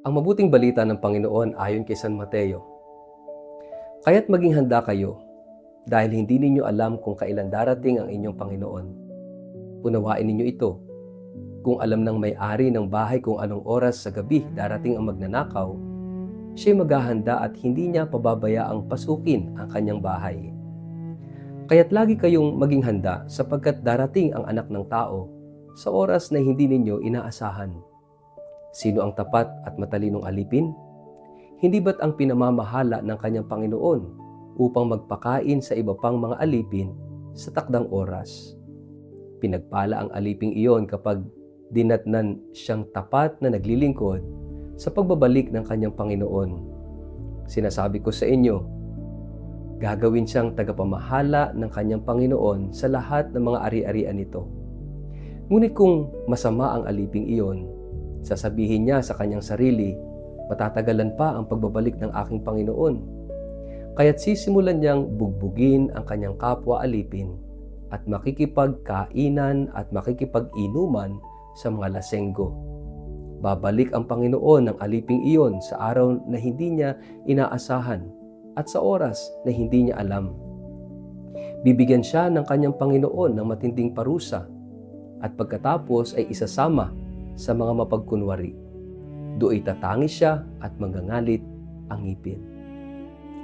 Ang mabuting balita ng Panginoon ayon kay San Mateo. Kaya't maging handa kayo, dahil hindi ninyo alam kung kailan darating ang inyong Panginoon. Unawain ninyo ito. Kung alam ng may-ari ng bahay kung anong oras sa gabi darating ang magnanakaw, siya'y maghahanda at hindi niya pababayaang pasukin ang kanyang bahay. Kaya't lagi kayong maging handa sapagkat darating ang Anak ng Tao sa oras na hindi ninyo inaasahan. Sino ang tapat at matalinong alipin? Hindi ba't ang pinamamahala ng kanyang Panginoon upang magpakain sa iba pang mga alipin sa takdang oras? Pinagpala ang aliping iyon kapag dinatnan siyang tapat na naglilingkod sa pagbabalik ng kanyang Panginoon. Sinasabi ko sa inyo, gagawin siyang tagapamahala ng kanyang Panginoon sa lahat ng mga ari-arian nito. Ngunit kung masama ang aliping iyon, sasabihin niya sa kanyang sarili, matatagalan pa ang pagbabalik ng aking Panginoon. Kaya't sisimulan niyang bugbugin ang kanyang kapwa alipin at makikipagkainan at makikipag-inuman sa mga lasenggo. Babalik ang Panginoon ng aliping iyon sa araw na hindi niya inaasahan at sa oras na hindi niya alam. Bibigyan siya ng kanyang Panginoon ng matinding parusa at pagkatapos ay isasama sa mga mapagkunwari. Do'y tatangis siya at mangangalit ang ngipin.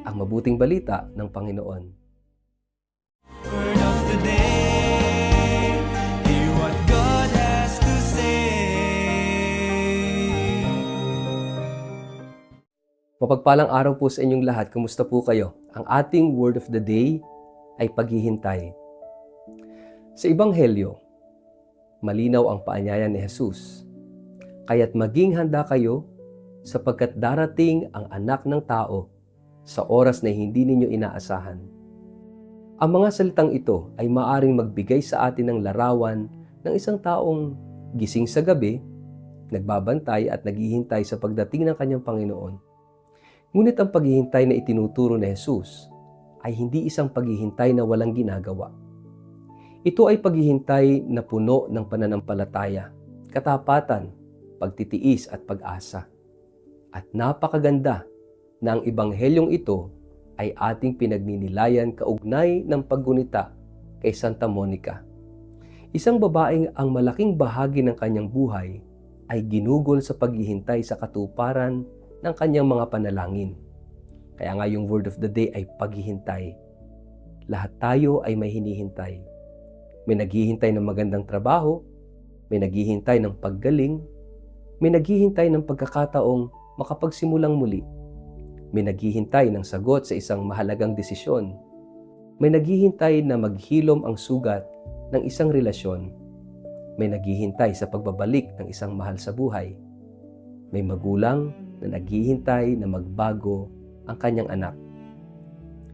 Ang mabuting balita ng Panginoon. Word of the day, hear what God has to say. Mapagpalang araw po sa inyong lahat. Kumusta po kayo? Ang ating word of the day ay paghihintay. Sa Ebanghelyo, malinaw ang paanyaya ni Jesus. Kaya't maging handa kayo sapagkat darating ang Anak ng Tao sa oras na hindi ninyo inaasahan. Ang mga salitang ito ay maaring magbigay sa atin ng larawan ng isang taong gising sa gabi, nagbabantay at naghihintay sa pagdating ng kanyang Panginoon. Ngunit ang paghihintay na itinuturo ni Jesus ay hindi isang paghihintay na walang ginagawa. Ito ay paghihintay na puno ng pananampalataya, katapatan, pagtitiis at pag-asa. At napakaganda na ang Ebanghelyong ito ay ating pinagninilayan kaugnay ng paggunita kay Santa Monica. Isang babaeng ang malaking bahagi ng kanyang buhay ay ginugol sa paghihintay sa katuparan ng kanyang mga panalangin. Kaya nga yung word of the day ay paghihintay. Lahat tayo ay may hinihintay. May naghihintay ng magandang trabaho, may naghihintay ng paggaling, may naghihintay ng pagkakataong makapagsimulang muli, may naghihintay ng sagot sa isang mahalagang desisyon, may naghihintay na maghilom ang sugat ng isang relasyon, may naghihintay sa pagbabalik ng isang mahal sa buhay, may magulang na naghihintay na magbago ang kanyang anak,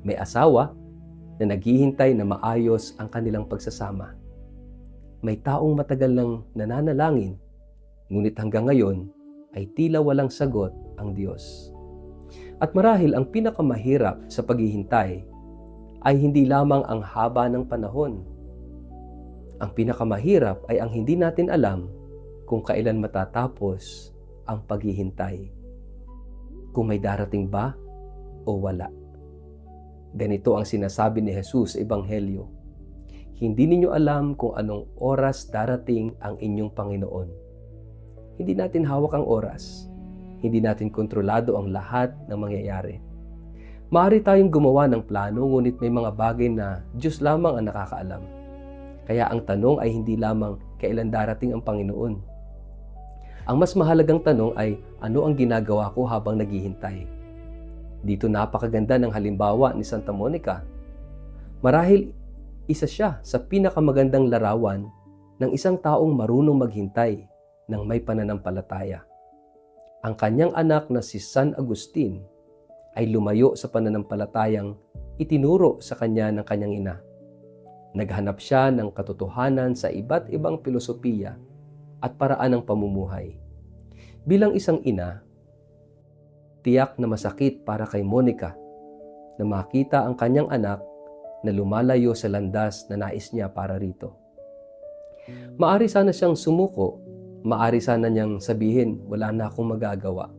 may asawa na naghihintay na maayos ang kanilang pagsasama. May taong matagal nang nananalangin, ngunit hanggang ngayon ay tila walang sagot ang Diyos. At marahil ang pinakamahirap sa paghihintay ay hindi lamang ang haba ng panahon. Ang pinakamahirap ay ang hindi natin alam kung kailan matatapos ang paghihintay. Kung may darating ba o wala. Ganito ang sinasabi ni Jesus sa Ebanghelyo. Hindi ninyo alam kung anong oras darating ang inyong Panginoon. Hindi natin hawak ang oras. Hindi natin kontrolado ang lahat ng mangyayari. Maaari tayong gumawa ng plano, ngunit may mga bagay na Diyos lamang ang nakakaalam. Kaya ang tanong ay hindi lamang kailan darating ang Panginoon. Ang mas mahalagang tanong ay ano ang ginagawa ko habang naghihintay. Dito napakaganda ng halimbawa ni Santa Monica. Marahil isa siya sa pinakamagandang larawan ng isang taong marunong maghintay ng may pananampalataya. Ang kanyang anak na si San Agustin ay lumayo sa pananampalatayang itinuro sa kanya ng kanyang ina. Naghanap siya ng katotohanan sa iba't ibang filosofiya at paraan ng pamumuhay. Bilang isang ina, tiyak na masakit para kay Monica na makita ang kanyang anak na lumalayo sa landas na nais niya para rito. Maari sana siyang sumuko, maari sana niyang sabihin, wala na akong magagawa.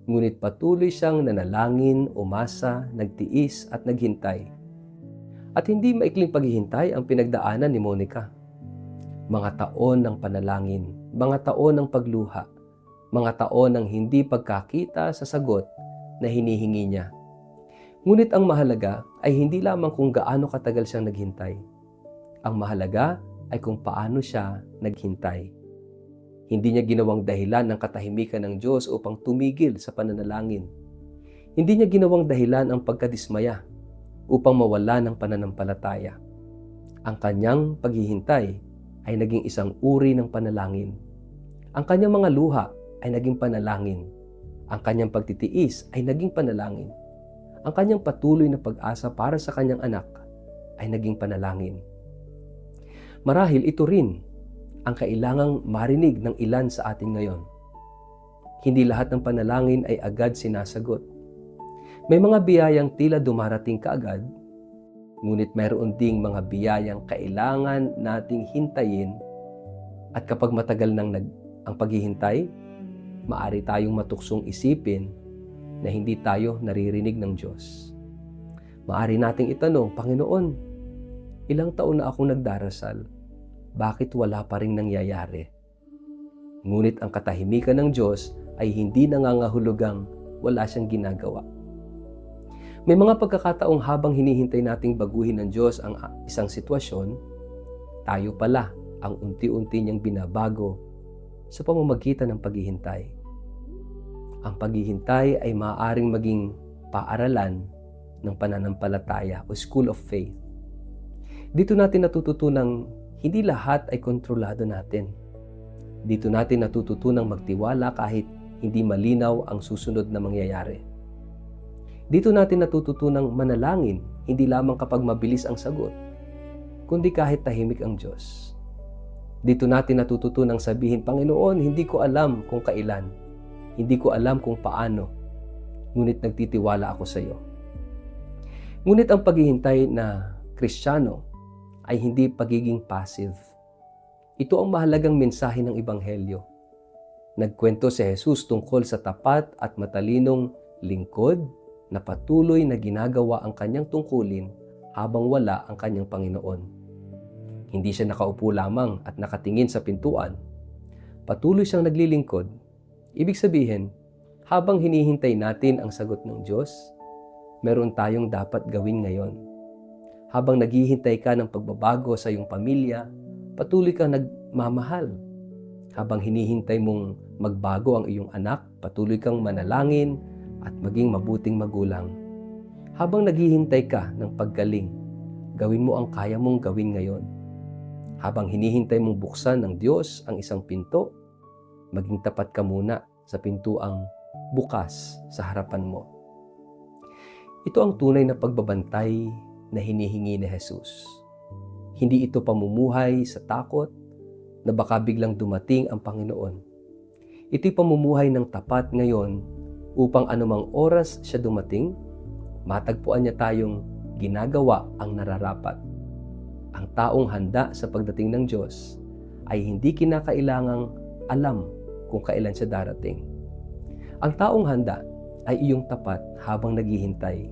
Ngunit patuloy siyang nanalangin, umasa, nagtiis at naghintay. At hindi maikling paghihintay ang pinagdaanan ni Monica. Mga taon ng panalangin, mga taon ng pagluha, mga taon ng hindi pagkakita sa sagot na hinihingi niya. Ngunit ang mahalaga ay hindi lamang kung gaano katagal siyang naghintay. Ang mahalaga ay kung paano siya naghintay. Hindi niya ginawang dahilan ng katahimikan ng Diyos upang tumigil sa pananalangin. Hindi niya ginawang dahilan ang pagkadismaya upang mawala ng pananampalataya. Ang kanyang paghihintay ay naging isang uri ng panalangin. Ang kanyang mga luha ay naging panalangin. Ang kanyang pagtitiis ay naging panalangin. Ang kanyang patuloy na pag-asa para sa kanyang anak ay naging panalangin. Marahil ito rin ang kailangang marinig ng ilan sa atin ngayon. Hindi lahat ng panalangin ay agad sinasagot. May mga biyayang tila dumarating kaagad, ngunit mayroon ding mga biyayang kailangan nating hintayin, at kapag matagal ang paghihintay, maaari tayong matuksong isipin na hindi tayo naririnig ng Diyos. Maaari nating itanong, Panginoon, ilang taon na akong nagdarasal? Bakit wala pa ring nangyayari? Ngunit ang katahimikan ng Diyos ay hindi nangangahulugang wala siyang ginagawa. May mga pagkakataong habang hinihintay nating baguhin ng Diyos ang isang sitwasyon, tayo pala ang unti-unti niyang binabago sa pamamagitan ng paghihintay. Ang paghihintay ay maaaring maging paaralan ng pananampalataya o school of faith. Dito natin natututunang hindi lahat ay kontrolado natin. Dito natin natututunang magtiwala kahit hindi malinaw ang susunod na mangyayari. Dito natin natututunang manalangin hindi lamang kapag mabilis ang sagot, kundi kahit tahimik ang Diyos. Dito natin natututunang sabihin, Panginoon, hindi ko alam kung kailan, hindi ko alam kung paano, ngunit nagtitiwala ako sa iyo. Ngunit ang paghihintay na Kristiyano ay hindi pagiging passive. Ito ang mahalagang mensahe ng Ebanghelyo. Nagkwento si Jesus tungkol sa tapat at matalinong lingkod na patuloy na ginagawa ang kanyang tungkulin habang wala ang kanyang Panginoon. Hindi siya nakaupo lamang at nakatingin sa pintuan. Patuloy siyang naglilingkod. Ibig sabihin, habang hinihintay natin ang sagot ng Diyos, meron tayong dapat gawin ngayon. Habang naghihintay ka ng pagbabago sa iyong pamilya, patuloy kang nagmamahal. Habang hinihintay mong magbago ang iyong anak, patuloy kang manalangin at maging mabuting magulang. Habang naghihintay ka ng paggaling, gawin mo ang kaya mong gawin ngayon. Habang hinihintay mong buksan ng Diyos ang isang pinto, maging tapat ka muna sa pintuang bukas sa harapan mo. Ito ang tunay na pagbabantay na hinihingi ni Jesus. Hindi ito pamumuhay sa takot na baka biglang dumating ang Panginoon. Ito'y pamumuhay ng tapat ngayon upang anumang oras siya dumating, matagpuan niya tayong ginagawa ang nararapat. Ang taong handa sa pagdating ng Diyos ay hindi kinakailangang alam kung kailan siya darating. Ang taong handa ay iyong tapat habang naghihintay.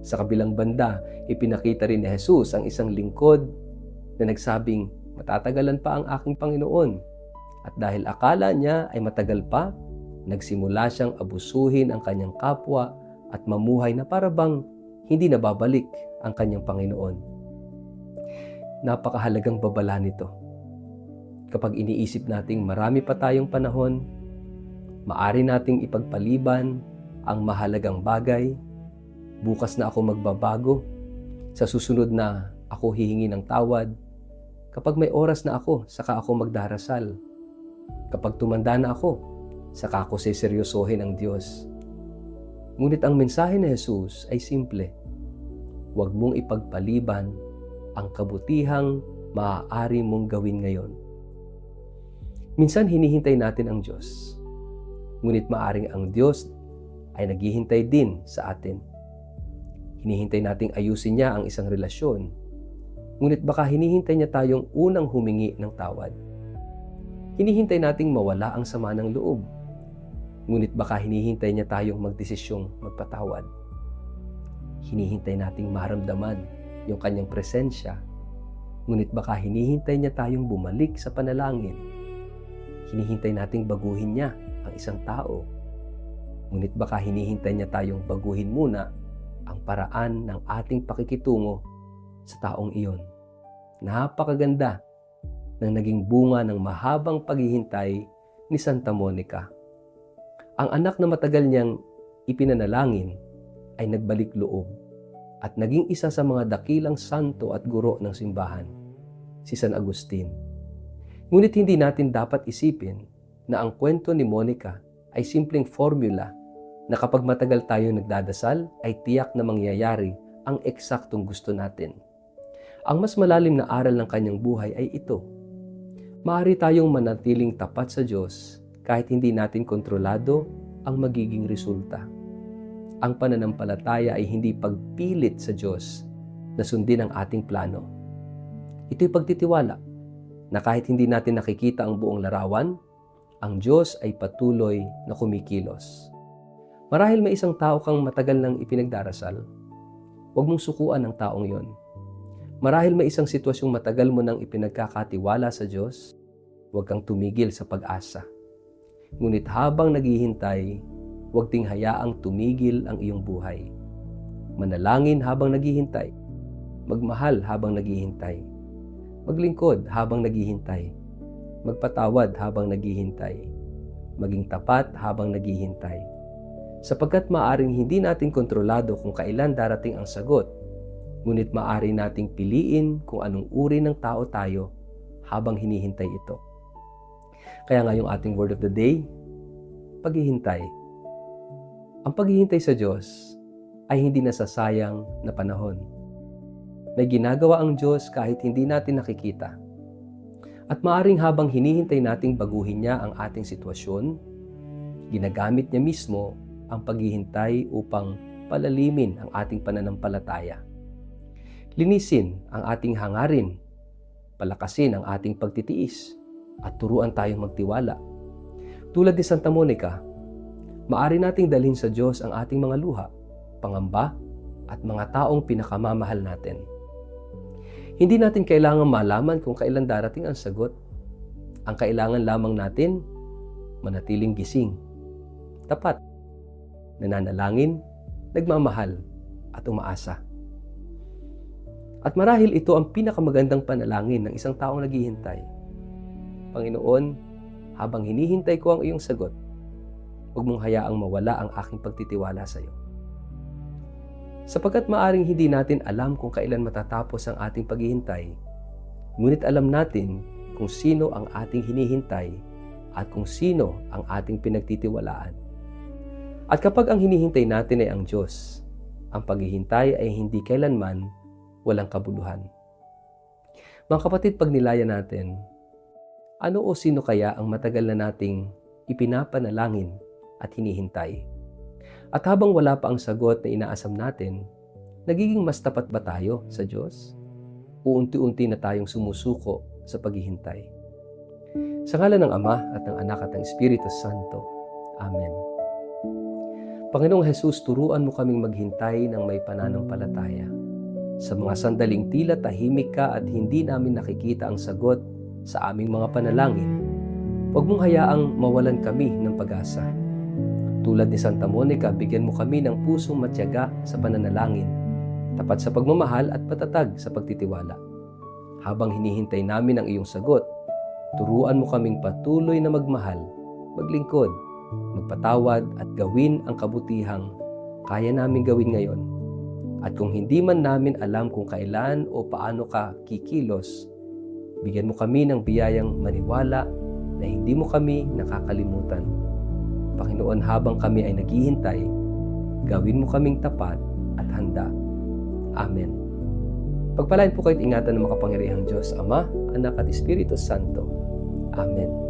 Sa kabilang banda, ipinakita rin ni Jesus ang isang lingkod na nagsabing, matatagalan pa ang aking Panginoon. At dahil akala niya ay matagal pa, nagsimula siyang abusuhin ang kanyang kapwa at mamuhay na parabang hindi nababalik ang kanyang Panginoon. Napakahalagang babala nito. Kapag iniisip nating marami pa tayong panahon, maari nating ipagpaliban ang mahalagang bagay. Bukas na ako magbabago. Sa susunod na ako hihingi ng tawad. Kapag may oras na ako, saka ako magdarasal. Kapag tumanda na ako, saka ako seseryosohin ng Diyos. Ngunit ang mensahe ni Jesus ay simple. Huwag mong ipagpaliban ang kabutihang maaari mong gawin ngayon. Minsan hinihintay natin ang Diyos. Ngunit maaring ang Diyos ay naghihintay din sa atin. Hinihintay nating ayusin niya ang isang relasyon, ngunit baka hinihintay niya tayong unang humingi ng tawad. Hinihintay nating mawala ang sama ng loob, Ngunit baka hinihintay niya tayong magdesisyong magpatawad. Hinihintay nating maramdaman yung kanyang presensya. Ngunit baka hinihintay niya tayong bumalik sa panalangin. Hinihintay nating baguhin niya ang isang tao. Ngunit baka hinihintay niya tayong baguhin muna ang paraan ng ating pakikitungo sa taong iyon. Napakaganda ng naging bunga ng mahabang paghihintay ni Santa Monica. Ang anak na matagal niyang ipinanalangin ay nagbalik loob at naging isa sa mga dakilang santo at guro ng simbahan, si San Agustin. Ngunit hindi natin dapat isipin na ang kwento ni Monica ay simpleng formula na kapag matagal tayo nagdadasal ay tiyak na mangyayari ang eksaktong gusto natin. Ang mas malalim na aral ng kanyang buhay ay ito. Maaari tayong manatiling tapat sa Diyos kahit hindi natin kontrolado ang magiging resulta. Ang pananampalataya ay hindi pagpilit sa Diyos na sundin ang ating plano. Ito'y pagtitiwala na kahit hindi natin nakikita ang buong larawan, ang Diyos ay patuloy na kumikilos. Marahil may isang tao kang matagal nang ipinagdarasal, huwag mong sukuan ang taong yon. Marahil may isang sitwasyong matagal mo nang ipinagkakatiwala sa Diyos, huwag kang tumigil sa pag-asa. Ngunit habang naghihintay, huwag ding hayaang tumigil ang iyong buhay. Manalangin habang naghihintay. Magmahal habang naghihintay. Maglingkod habang naghihintay. Magpatawad habang naghihintay. Maging tapat habang naghihintay. Sapagkat maaring hindi natin kontrolado kung kailan darating ang sagot, ngunit maaari nating piliin kung anong uri ng tao tayo habang hinihintay ito. Kaya nga yung ating word of the day, paghihintay. Ang paghihintay sa Diyos ay hindi nasasayang na panahon. May ginagawa ang Diyos kahit hindi natin nakikita. At maaring habang hinihintay nating baguhin niya ang ating sitwasyon, ginagamit niya mismo ang paghihintay upang palalimin ang ating pananampalataya. Linisin ang ating hangarin, palakasin ang ating pagtitiis, at turuan tayong magtiwala. Tulad ni Santa Monica, maaari nating dalhin sa Diyos ang ating mga luha, pangamba, at mga taong pinakamamahal natin. Hindi natin kailangan malaman kung kailan darating ang sagot. Ang kailangan lamang natin, manatiling gising, tapat, nananalangin, nagmamahal, at umaasa. At marahil ito ang pinakamagandang panalangin ng isang taong naghihintay. Panginoon, habang hinihintay ko ang iyong sagot, huwag mong hayaang mawala ang aking pagtitiwala sa iyo. Sapagkat maaring hindi natin alam kung kailan matatapos ang ating paghihintay, ngunit alam natin kung sino ang ating hinihintay at kung sino ang ating pinagtitiwalaan. At kapag ang hinihintay natin ay ang Diyos, ang paghihintay ay hindi kailanman walang kabuluhan. Mga kapatid, pag nilaya natin, ano o sino kaya ang matagal na nating ipinapanalangin at hinihintay? At habang wala pa ang sagot na inaasam natin, nagiging mas tapat ba tayo sa Diyos? Unti-unti na tayong sumusuko sa paghihintay. Sa ngalan ng Ama at ng Anak at ng Espiritu Santo. Amen. Panginoong Jesus, turuan mo kaming maghintay ng may pananampalataya. Sa mga sandaling tila tahimik ka at hindi namin nakikita ang sagot sa aming mga panalangin, huwag mong hayaang mawalan kami ng pag-asa. Tulad ni Santa Monica, bigyan mo kami ng pusong matyaga sa pananalangin, tapat sa pagmamahal at patatag sa pagtitiwala. Habang hinihintay namin ang iyong sagot, turuan mo kaming patuloy na magmahal, maglingkod, magpatawad at gawin ang kabutihang kaya namin gawin ngayon. At kung hindi man namin alam kung kailan o paano ka kikilos, bigyan mo kami ng biyayang maniwala na hindi mo kami nakakalimutan. Panginoon, habang kami ay naghihintay, gawin mo kaming tapat at handa. Amen. Pagpalain po kayo't ingatan ng makapangyarihang Diyos, Ama, Anak at Espiritu Santo. Amen.